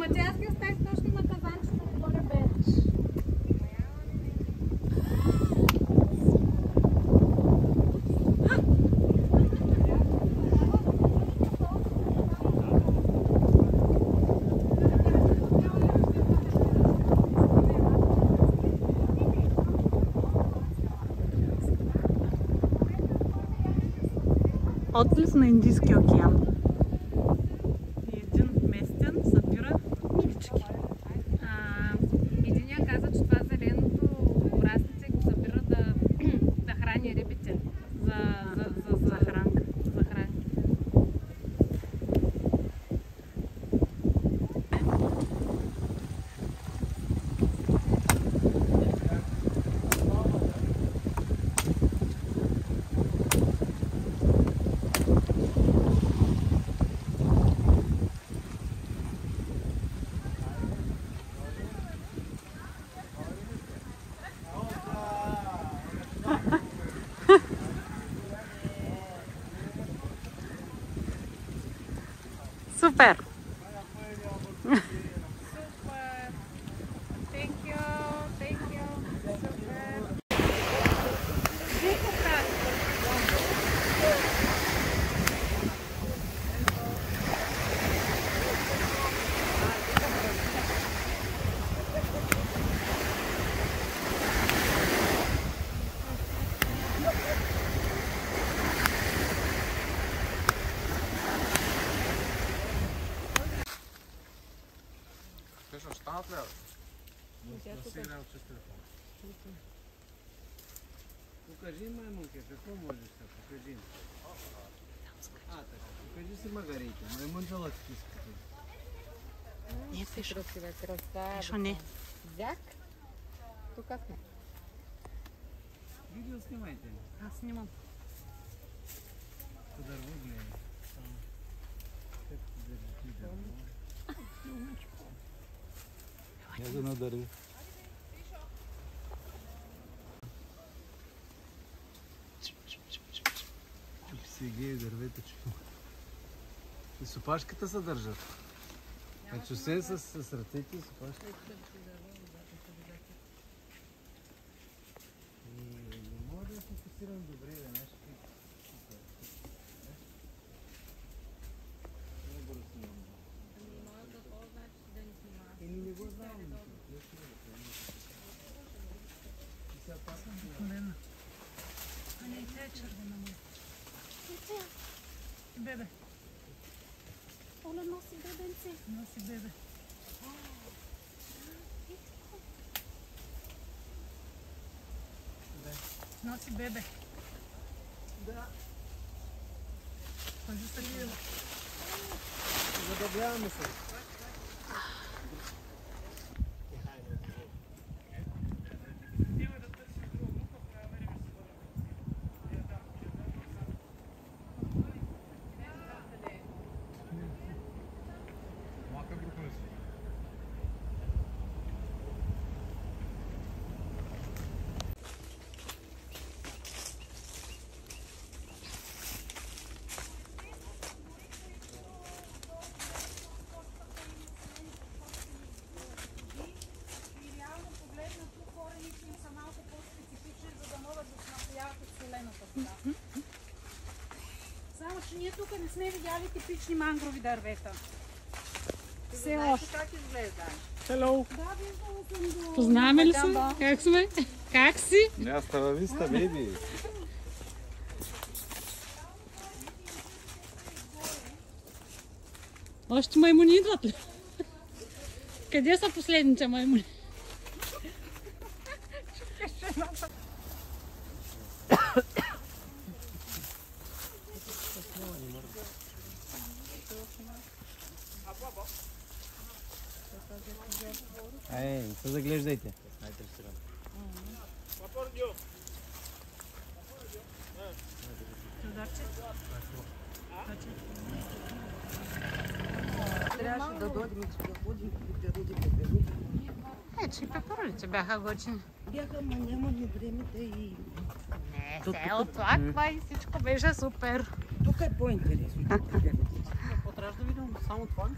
Ма тя аз ги оставих точно на казанчето, отгоре беше. Отплив на Индийския океан. Един местен събира милички. Единия каза, че това зеленото растице го събира да храни рибите. За хранка. За хранка. Супер! Останат ли? Покажи, маймунке, какво можеш да покажи? Така. Покажи си магарите. Маймунчалът ти искате. Не, пише. Красава. Пише не. Взяк? Тук сме. Видео снимайте. Аз снимам. Подърво гледай. Как ти държи дърво? Я го надарил. Тук си геи дървета, че. И сопашката се държат. Значи освен с ръцете и сопашката. Не мога да я фокусирам добре, да знаеш как. Много го снимам. Не го знам. Обикновена. А не, тя е червена моя. Бебе. Оля носи бебенце. Носи бебе. Носи бебе. Да. Кажи се гледа. Задобряваме се. Само, че ние тук не сме видяли типични мангрови дървета. Все още. Как изглежда? Hello! Да, виждала съм го. Познаваме ли се? Как сме? Как си? Hasta la vista, baby. Още маймуни идват ли? Къде са последните маймуни? Ей, се заглеждайте. Трябваше да дойдем и да ходим по природи пеперуди. Че и пеперудите бяха готини. Бяха, ма нямаме време да и... Не, се отлаква и всичко беше супер. Тук е по-интересно. Какво трябваше да видим? Само това?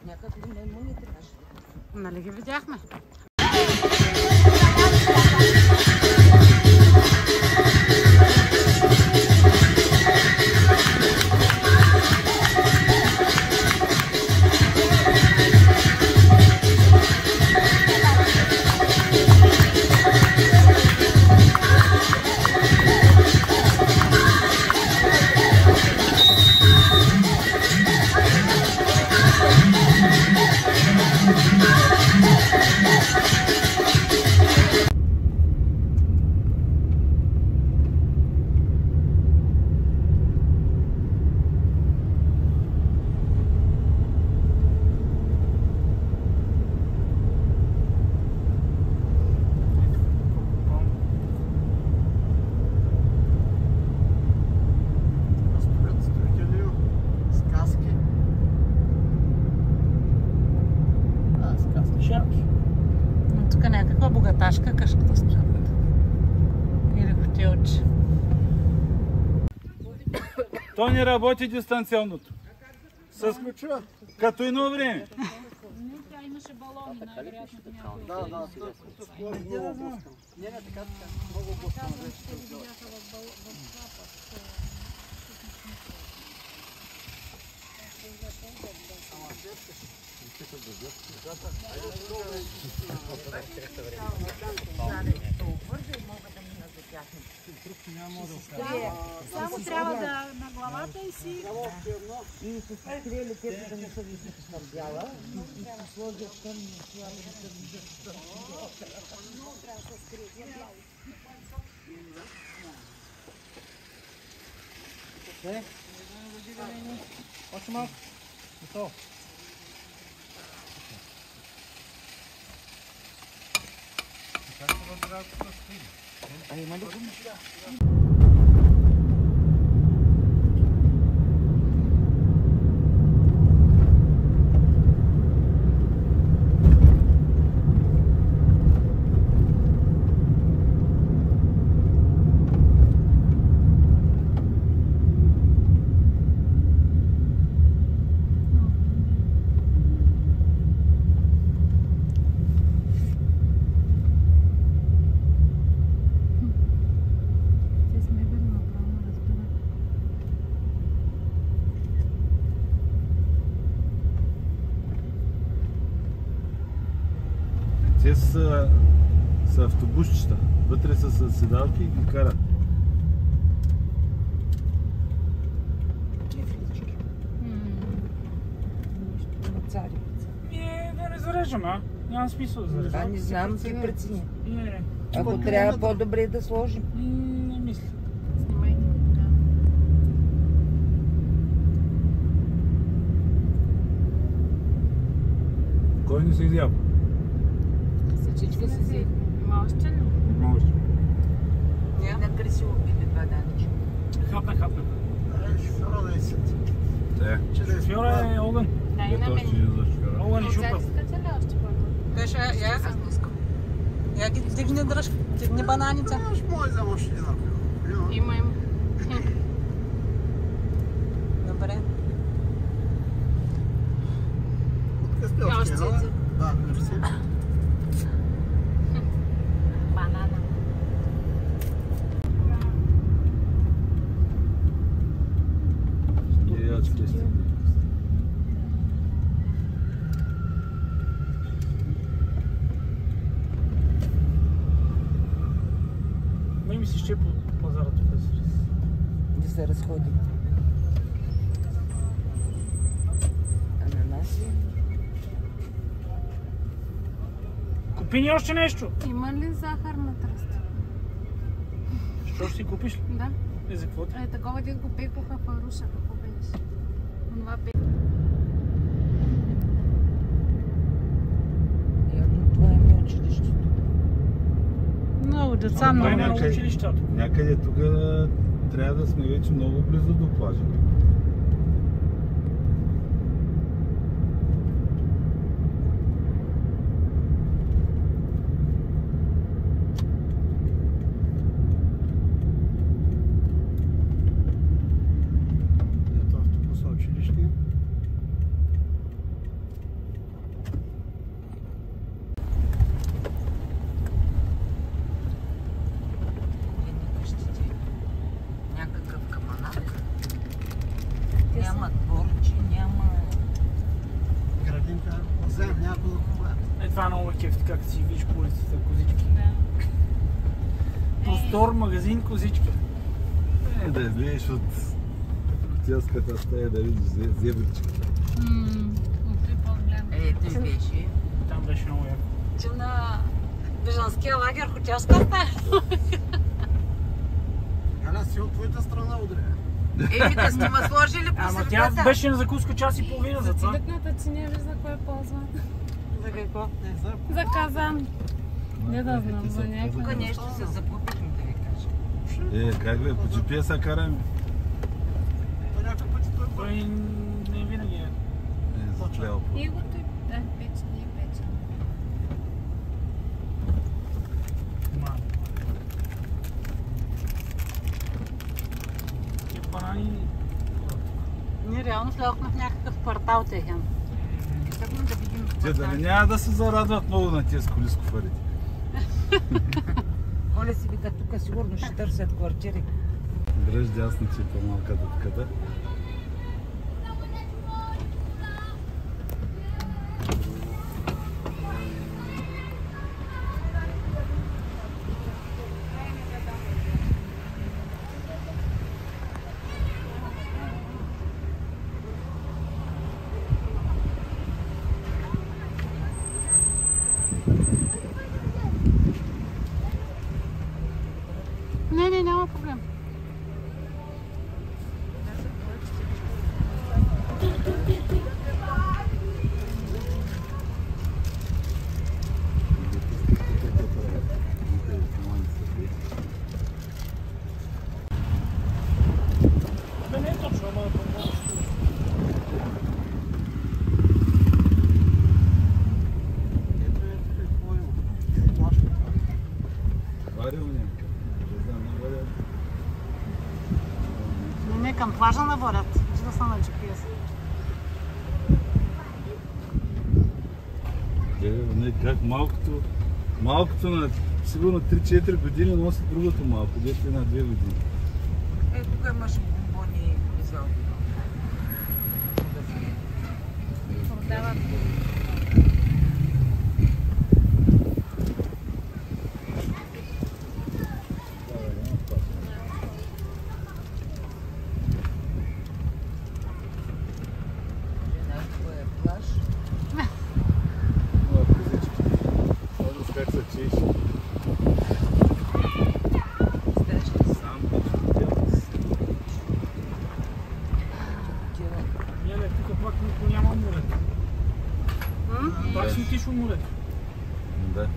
Някак му не трябваше. Нали ги видяхме? Тук някаква богаташка къщата стоят. Или хотелче. То не работи дистанционното. Като едно време. Тя имаше балони, най-вероятно. Само трябва да на главата и си... И с скрие лицето да не се вижда бяла. И се сложи тъмни слави да се вижда бяла. Трябва да се скрие бяла. Още малко. Готово. А има ли гуми? Те са автобусчета. Вътре са с седалки и ги карат. Да не зареждам, а? Няма смисъл да зареждам. А не знам, ти прецени. Не. Ако трябва по-добре да сложим. Не мисля. Снимай. Кой не се изява? Всички си си. Има още ли? Може. Няма красиво пили това даниче. Хапна. Те. Шофьора е огън. Дай на Ето мен. още за шофьора. Огън и шупа. Искате ли още по-добре? Беше, я Я ги дигни дръж, дигни бананица. Има им. Добре. И още един. Банана. Май ми се ще по пазара тук Да се разходи. Ананаси. Купи ни още нещо. Има ли захар на тръста? Що ще си купиш? Да. За какво? Такова дед го пекоха в Аруша, какво беше? Онова Явно това е училището. Много деца, Това е много. на училището. Някъде тук трябва да сме вече много близо до плажа. това много кефти, както си видиш по улицата, козички. Да. Простор, магазин, козички. Да излезеш от хотелската стая да видиш зебричката. От три по-голям. Той беше. Там беше много яко. Че на бежанския лагер хотелска стая. Аля си от твоята страна удря. Да сте ме сложили по Ама тя средата. беше на закуска час и половина за това. Циликната си не вижда кой ползва. За какво? За казан. Не да знам, за някакво. Тук нещо се загубихме, да ви кажа. Как бе, по GPS-а караме? Някакъв пъти той Той не винаги е. Затлел. Игото да, вече не е вече. Мало. Тия банани... Ние реално влязохме в някакъв квартал техен. Искахме да видим Те дали няма да се зарадват много на тези колискофарите? Коля си вика, тук сигурно ще търсят квартири. Дръж дясно, че е по-малка дъвката. Не, няма проблем. Да не е точно, ама по-малко. Варил някакъв. Не знам, не варил. Не, към плажа наводят. Вижда са на GPS. Не, как малкото на сигурно 3-4 години носи другото малко, дето е на 2 години. Тук имаш бомбони и близо. Продават. Тук е плаж. Моя козички. Виждаш как се чеш. Сам Еле, тук пак никой няма море. Пак си отишъл море. Да.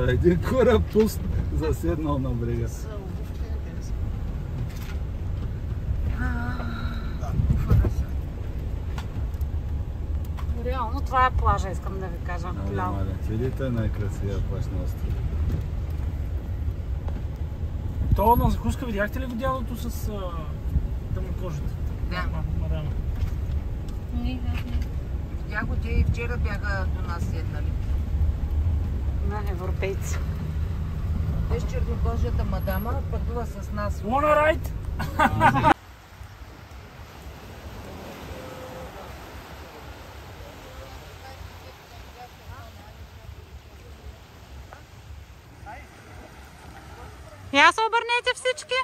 Един кораб пуст заседнал на брега. Реално това е плажа, искам да ви кажа. Голямо. Видите, е най-красивия плаж на острова. То на закуска видяхте ли го дядото с тъмнокожата? Да. Мадама. Не. Видях го, те и вчера бяха до нас седнали. На европейци. Те с чернокожата мадама пътува с нас. Wanna ride? Я се обърнете всички.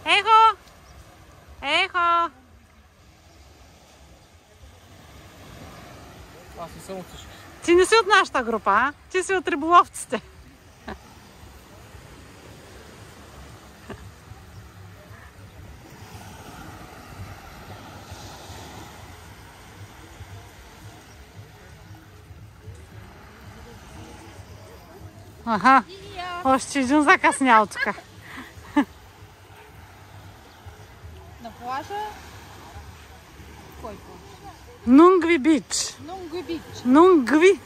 Ехо! Ехо! Аз не съм от всички. Ти не си от нашата група, а? Ти си от риболовците. Аха, още един закъснял тук. На плажа? Кой плаж? Нунгви бич. Нунгви бич. Нунгви.